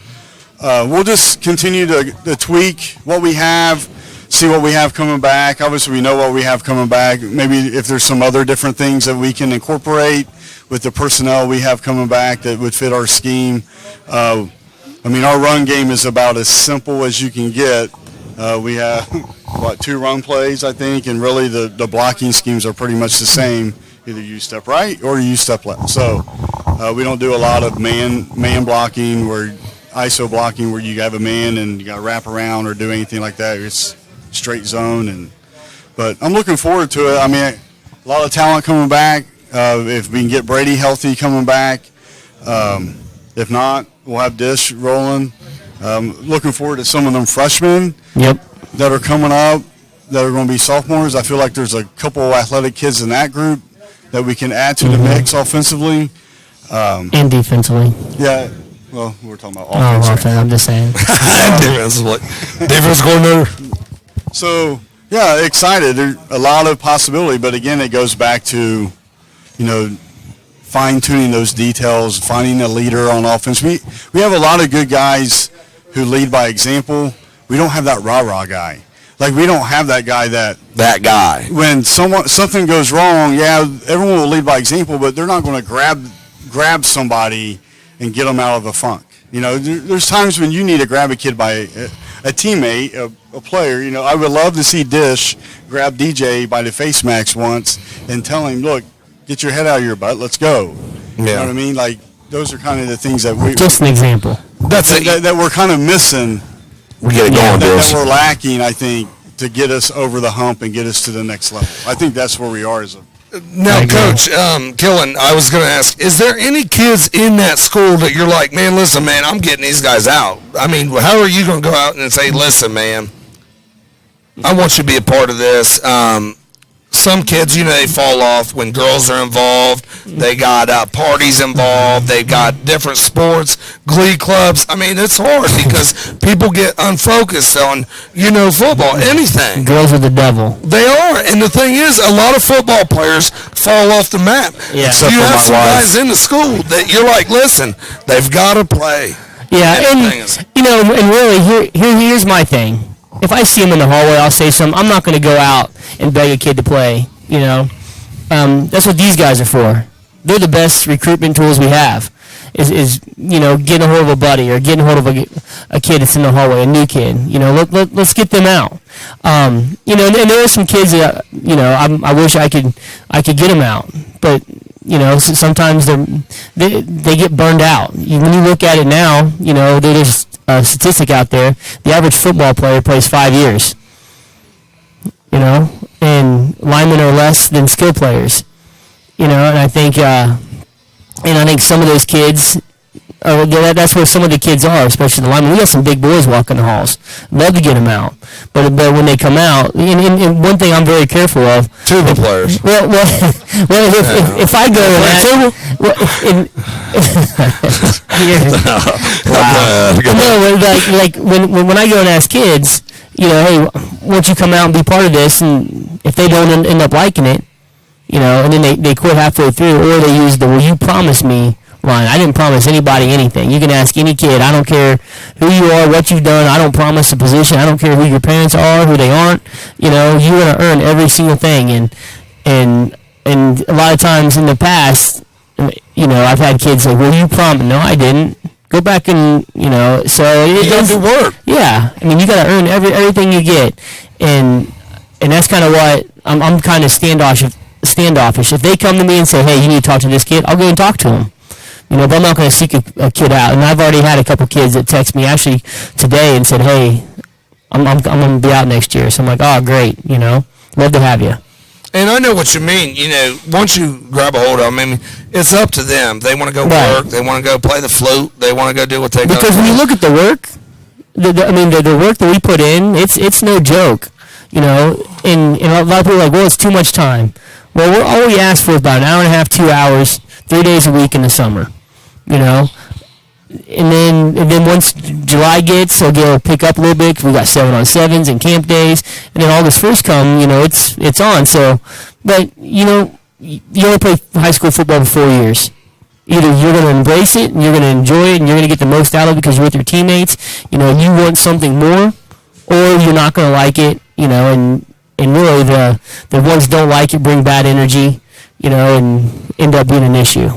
we'll just continue to tweak what we have, see what we have coming back. Obviously, we know what we have coming back. Maybe if there's some other different things that we can incorporate with the personnel we have coming back that would fit our scheme. I mean, our run game is about as simple as you can get. We have, 2 run plays, I think, and really the blocking schemes are pretty much the same. Either you step right or you step left. So we don't do a lot of man blocking or ISO blocking where you have a man and you got to wrap around or do anything like that. It's straight zone. But I'm looking forward to it. I mean, a lot of talent coming back. If we can get Brady healthy coming back. If not, we'll have Dish rolling. Looking forward to some of them freshmen that are coming up that are going to be sophomores. I feel like there's a couple of athletic kids in that group that we can add to the mix offensively. And defensively. Yeah. Well, we're talking about offense. Offense, I'm just saying. Defense coordinator. So, yeah, excited. There's a lot of possibility, but again, it goes back to, you know, fine-tuning those details, finding a leader on offense. We have a lot of good guys who lead by example. We don't have that rah-rah guy. Like, we don't have that guy that guy. When something goes wrong, yeah, everyone will lead by example, but they're not going to grab somebody and get them out of the funk. You know, there's times when you need to grab a kid by a teammate, a player. You know, I would love to see Dish grab DJ by the face mask once and tell him, look, get your head out of your butt. Let's go. You know what I mean? Like, those are kind of the things that just an example. That we're kind of missing. We get it going, that we're lacking, I think, to get us over the hump and get us to the next level. I think that's where we are as a. Now, Coach Killen, I was going to ask, is there any kids in that school that you're like, man, listen, man, I'm getting these guys out? I mean, how are you going to go out and say, listen, man, I want you to be a part of this? Some kids, you know, they fall off when girls are involved. They got parties involved. They've got different sports, glee clubs. I mean, it's hard because people get unfocused on, you know, football, anything. Girls are the devil. They are. And the thing is, a lot of football players fall off the map. Yeah. So you have some guys in the school that you're like, listen, they've got to play. Yeah, and you know, and really, here's my thing. If I see him in the hallway, I'll say something. I'm not going to go out and beg a kid to play, you know. That's what these guys are for. they're the best recruitment tools we have. Is getting a hold of a buddy or getting a hold of a kid that's in the hallway, a new kid. Let's get them out. And there are some kids that I wish I could get them out, but sometimes they get burned out. When you look at it now, there's a statistic out there. The average football player plays 5 years. And linemen are less than skill players. And I think some of those kids, that's where some of the kids are, especially the linemen. We got some big boys walking the halls. Love to get them out, but when they come out, and one thing I'm very careful of. Tuba players. Well, if I go and when I go and ask kids, hey, won't you come out and be part of this? And if they don't end up liking it, and then they quit halfway through, or they use the "will you promise me" line. I didn't promise anybody anything. You can ask any kid. I don't care who you are, what you've done. I don't promise a position. I don't care who your parents are, who they aren't. You're going to earn every single thing. And a lot of times in the past, I've had kids say, "Will you promise?" No, I didn't. Go back and so it does work. Yeah, I mean, you got to earn everything you get, and that's kind of what I'm kind of standoffish. If they come to me and say, "Hey, you need to talk to this kid," I'll go and talk to him. But I'm not going to seek a kid out. And I've already had a couple kids that text me actually today and said, "Hey, I'm going to be out next year." So I'm like, "Oh, great. Love to have you." And I know what you mean. Once you grab a hold of them, it's up to them. They want to go work. They want to go play the flute. They want to go do what they got to do. Because when you look at the work, the work that we put in, it's no joke. And a lot of people are like, "Well, it's too much time." Well, all we ask for is about an hour and a half, 2 hours, 3 days a week in the summer. And then once July gets, they'll pick up a little bit. 'Cause we got 7-on-7s and camp days, and then August 1st come, it's on. So, but you only play high school football for 4 years. Either you're going to embrace it and you're going to enjoy it and you're going to get the most out of it because you're with your teammates. You want something more, or you're not going to like it. And really the ones don't like it bring bad energy. And end up being an issue.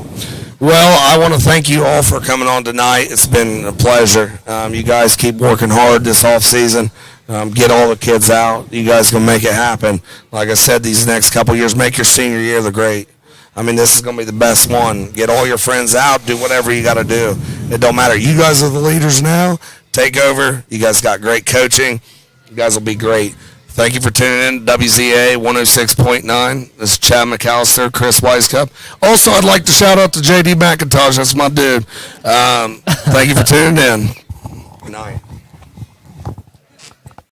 Well, I want to thank you all for coming on tonight. It's been a pleasure. You guys keep working hard this off season. Get all the kids out. You guys can make it happen. Like I said, these next couple years, make your senior year the great. This is going to be the best one. Get all your friends out. Do whatever you got to do. It don't matter. You guys are the leaders now. Take over. You guys got great coaching. You guys will be great. Thank you for tuning in to WZA 106.9. This is Chad McAllister, Chris Wisecup. Also, I'd like to shout out to JD McIntosh. That's my dude. Thank you for tuning in. Good night.